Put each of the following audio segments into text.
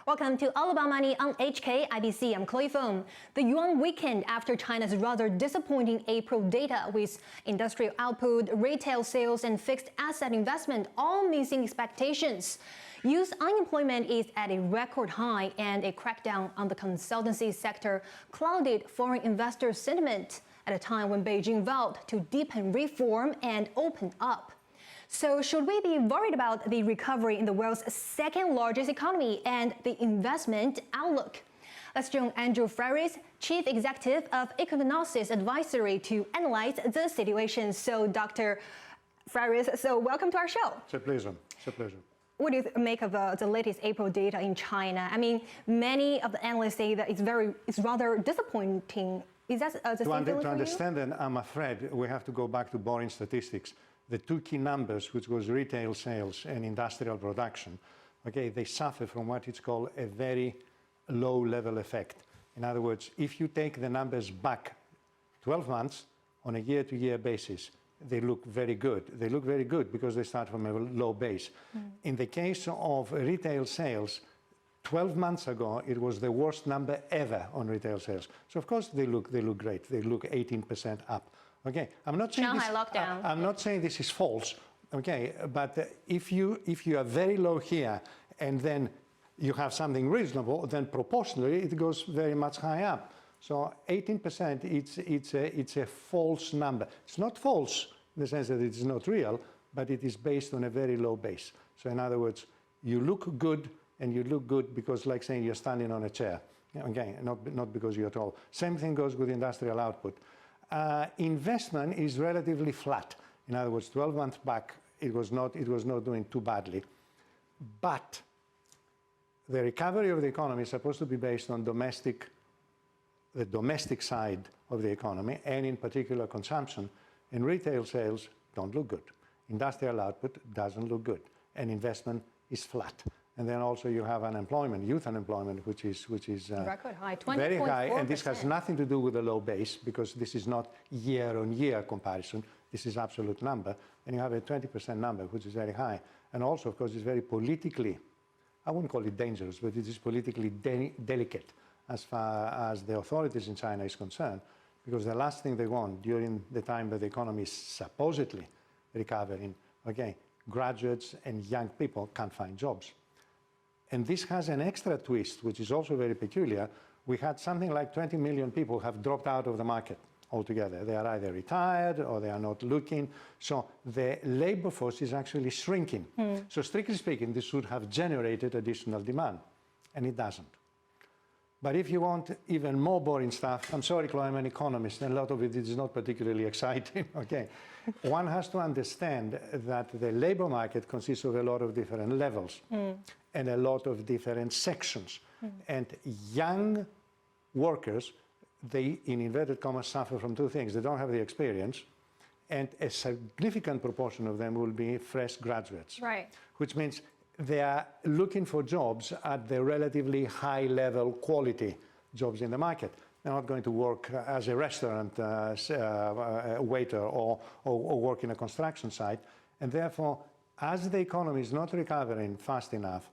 Welcome to All About Money on HKIBC. I'm Feng. The yuan weakened after China's rather disappointing April data, with industrial output, retail sales, and fixed asset investment all missing expectations. Youth unemployment is at a record high, and a crackdown on the consultancy sector clouded foreign investor sentiment at a time when Beijing vowed to deepen reform and open up. So should we be worried about the recovery in the world's second largest economy and the investment outlook? Let's join Andrew Freris, Chief Executive of Ecognosis Advisory, to analyze the situation. So Dr. Freris, welcome to our show. It's a pleasure. It's a pleasure. What do you make of the latest April data in China? I mean, many of the analysts say that it's rather disappointing. Is that the same feeling for you? To understand that, I'm afraid we have to go back to boring statistics. The two key numbers, which was retail sales and industrial production, okay, they suffer from what is called a very low level effect. In other words, if you take the numbers back 12 months on a year-to-year basis, they look very good. They look very good because they start from a low base. In the case of retail sales, 12 months ago, it was the worst number ever on retail sales. So of course they look great. They look 18% up. Okay, I'm not saying Shanghai lockdown. I'm not saying this is false. Okay, but if you are very low here and then you have something reasonable, then proportionally it goes very much high up. So 18%, it's a false number. It's not false in the sense that it is not real, but it is based on a very low base. So in other words, you look good, and you look good because, like saying, you're standing on a chair. Okay, not because you're tall. Same thing goes with industrial output. Investment is relatively flat. In other words, 12 months back, it was not doing too badly. But the recovery of the economy is supposed to be based on the domestic side of the economy, and in particular consumption. And retail sales don't look good. Industrial output doesn't look good, and investment is flat. And then also you have unemployment, youth unemployment, which is record high, 20.4%. Very high, and this has nothing to do with the low base, because this is not year-on-year comparison. This is absolute number, and you have a 20% number, which is very high. And also, of course, it's very politically, I wouldn't call it dangerous, but it is politically delicate as far as the authorities in China is concerned, because the last thing they want during the time that the economy is supposedly recovering, okay, graduates and young people can't find jobs. And this has an extra twist, which is also very peculiar. We had something like 20 million people have dropped out of the market altogether. They are either retired or they are not looking. So the labor force is actually shrinking. So strictly speaking, this should have generated additional demand, and it doesn't. But if you want even more boring stuff, I'm sorry, Chloe, I'm an economist, and a lot of it is not particularly exciting, okay? One has to understand that the labor market consists of a lot of different levels and a lot of different sections. And young workers, they, in inverted commas, suffer from two things. They don't have the experience, and a significant proportion of them will be fresh graduates. Right. Which means they are looking for jobs at the relatively high level quality jobs in the market. They're not going to work as a restaurant waiter or work in a construction site. And therefore, as the economy is not recovering fast enough,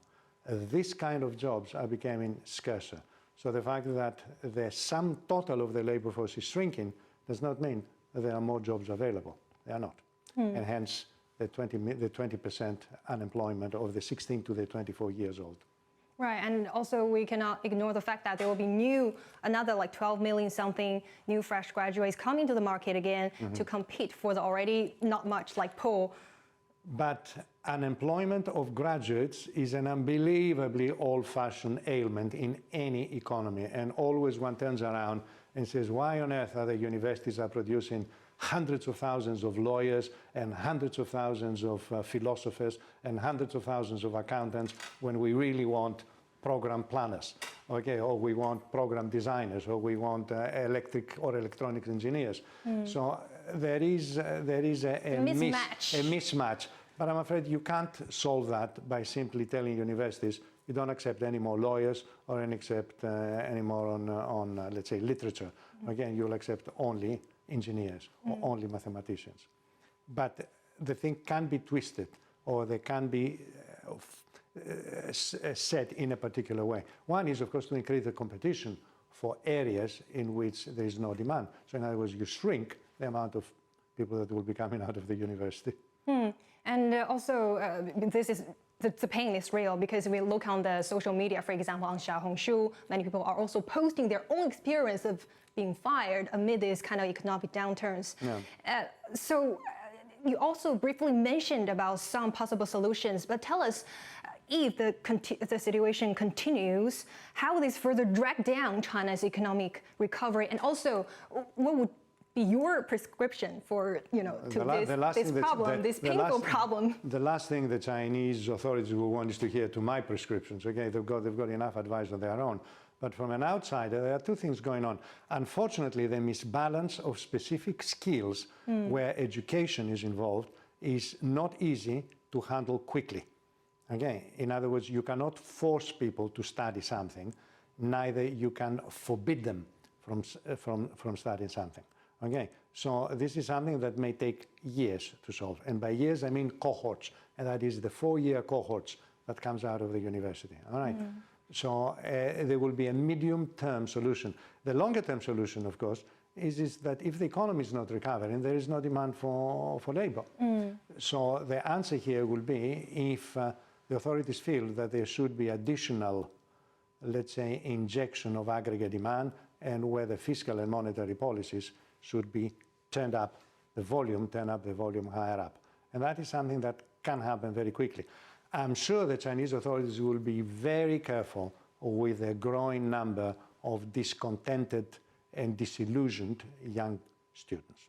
this kind of jobs are becoming scarcer. So the fact that the sum total of the labor force is shrinking does not mean that there are more jobs available. They are not. And hence, the 20% unemployment of the 16 to the 24 years old. Right, and also we cannot ignore the fact that there will be another like 12 million something new fresh graduates coming to the market again to compete for the already not much like pool. But unemployment of graduates is an unbelievably old-fashioned ailment in any economy, and always one turns around and says, why on earth are the universities are producing hundreds of thousands of lawyers and hundreds of thousands of philosophers and hundreds of thousands of accountants when we really want program planners, okay, or we want program designers, or we want electric or electronics engineers. So there is a mismatch. But I'm afraid you can't solve that by simply telling universities you don't accept any more lawyers or accept any more on let's say, literature. Again, you'll accept only engineers or only mathematicians. But the thing can be twisted, or there can be set in a particular way. One is, of course, to increase the competition for areas in which there is no demand. So in other words, you shrink the amount of people that will be coming out of the university. And also, the pain is real because we look on the social media, for example, on Xiaohongshu, many people are also posting their own experience of being fired amid these kind of economic downturns. Yeah. You also briefly mentioned about some possible solutions, but tell us, if the situation continues, how will this further drag down China's economic recovery? And also, what would be your prescription for, this painful problem? The last thing the Chinese authorities will want is to hear to my prescriptions. Okay, they've got enough advice on their own. But from an outsider, there are two things going on. Unfortunately, the misbalance of specific skills where education is involved is not easy to handle quickly. Okay, in other words, you cannot force people to study something, neither you can forbid them from studying something. Okay, so this is something that may take years to solve. And by years, I mean cohorts, and that is the 4-year cohorts that comes out of the university. All right. So there will be a medium-term solution. The longer-term solution, of course, is that if the economy is not recovering, there is no demand for labor. So the answer here will be if the authorities feel that there should be additional, let's say, injection of aggregate demand, and where the fiscal and monetary policies should be turn up the volume higher up. And that is something that can happen very quickly. I'm sure the Chinese authorities will be very careful with a growing number of discontented and disillusioned young students.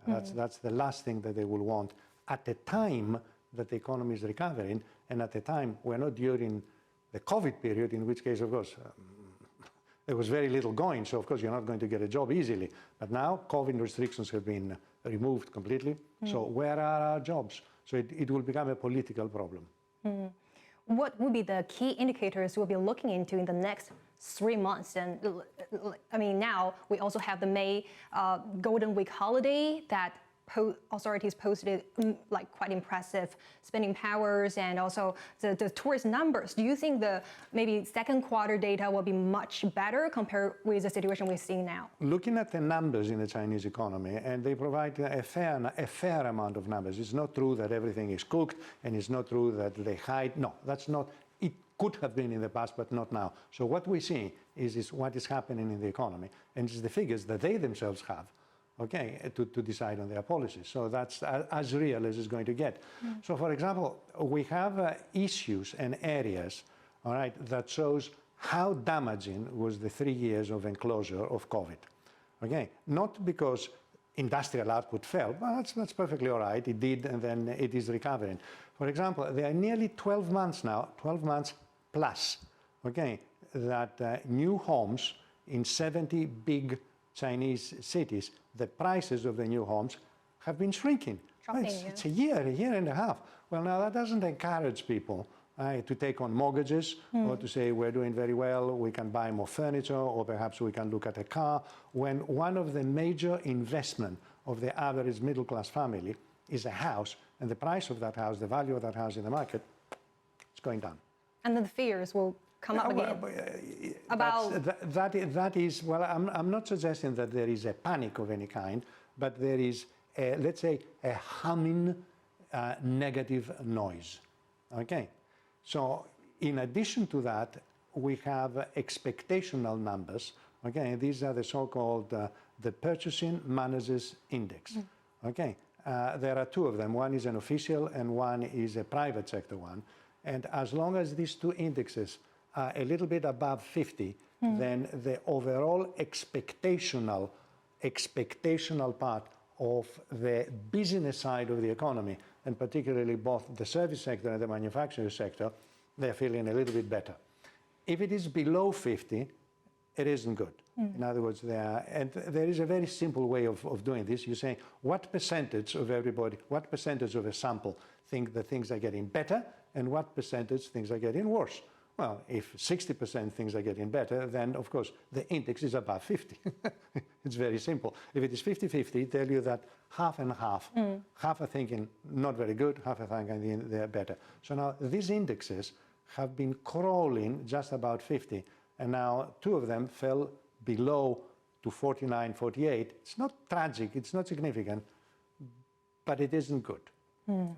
That's the last thing that they will want at the time that the economy is recovering, and at the time we're not during the COVID period, in which case, of course, there was very little going, so of course you're not going to get a job easily. But now COVID restrictions have been removed completely, so where are our jobs? So it will become a political problem. What would be the key indicators we'll be looking into in the next 3 months? And I mean, now we also have the May Golden Week holiday that authorities posted like quite impressive spending powers and also the tourist numbers. Do you think the maybe second quarter data will be much better compared with the situation we're seeing now? Looking at the numbers in the Chinese economy, and they provide a fair amount of numbers. It's not true that everything is cooked, and it's not true that they hide. No, that's not. It could have been in the past, but not now. So what we see is what is happening in the economy, and it's the figures that they themselves have, okay, to decide on their policies. So that's as real as it's going to get. So for example, we have issues and areas, all right, that shows how damaging was the 3 years of enclosure of COVID. Okay, not because industrial output fell, but that's perfectly all right, it did, and then it is recovering. For example, there are nearly 12 months now, 12 months plus, okay, that new homes in 70 big Chinese cities, the prices of the new homes have been shrinking. It's a year and a half. Well, now that doesn't encourage people to take on mortgages or to say we're doing very well, we can buy more furniture, or perhaps we can look at a car, when one of the major investment of the average middle-class family is a house, and the price of that house, the value of that house in the market, is going down. And then the fears will come up again. That is, well, I'm not suggesting that there is a panic of any kind, but there is, let's say, a humming negative noise. Okay? So in addition to that, we have expectational numbers. Okay? These are the so-called the Purchasing Managers Index. Okay? There are two of them. One is an official and one is a private sector one. And as long as these two indexes are a little bit above 50, then the overall expectational part of the business side of the economy, and particularly both the service sector and the manufacturing sector, they're feeling a little bit better. If it is below 50, it isn't good. In other words, there is a very simple way of doing this. You say, what percentage of everybody, what percentage of a sample think that things are getting better, and what percentage things are getting worse? Well, if 60% things are getting better, then of course the index is above 50. It's very simple. If it is 50-50, tell you that half and half. Half are thinking not very good, half are thinking they're better. So now these indexes have been crawling just about 50, and now 2 of them fell below to 49, 48. It's not tragic, it's not significant, but it isn't good.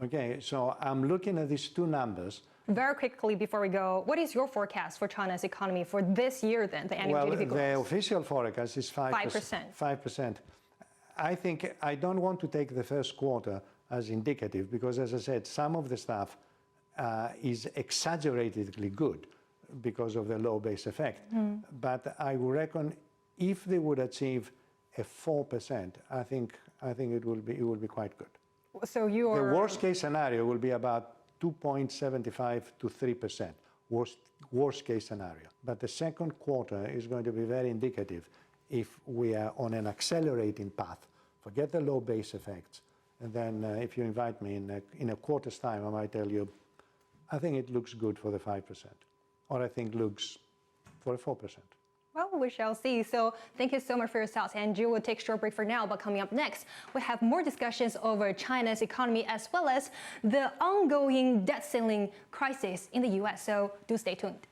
Okay, so I'm looking at these 2 numbers. Very quickly before we go, what is your forecast for China's economy for this year then, the annual GDP growth? The official forecast is 5%. 5%. I think I don't want to take the first quarter as indicative because, as I said, some of the stuff is exaggeratedly good because of the low base effect. But I would reckon if they would achieve a 4%, I think it will be quite good. So the worst case scenario will be about 2.75 to 3%, worst case scenario. But the second quarter is going to be very indicative if we are on an accelerating path. Forget the low base effects. And then if you invite me in a quarter's time, I might tell you, I think it looks good for the 5%, or I think looks for a 4%. Well, we shall see. So thank you so much for your thoughts, Andrew. We'll take a short break for now, but coming up next, we have more discussions over China's economy as well as the ongoing debt ceiling crisis in the US. So do stay tuned.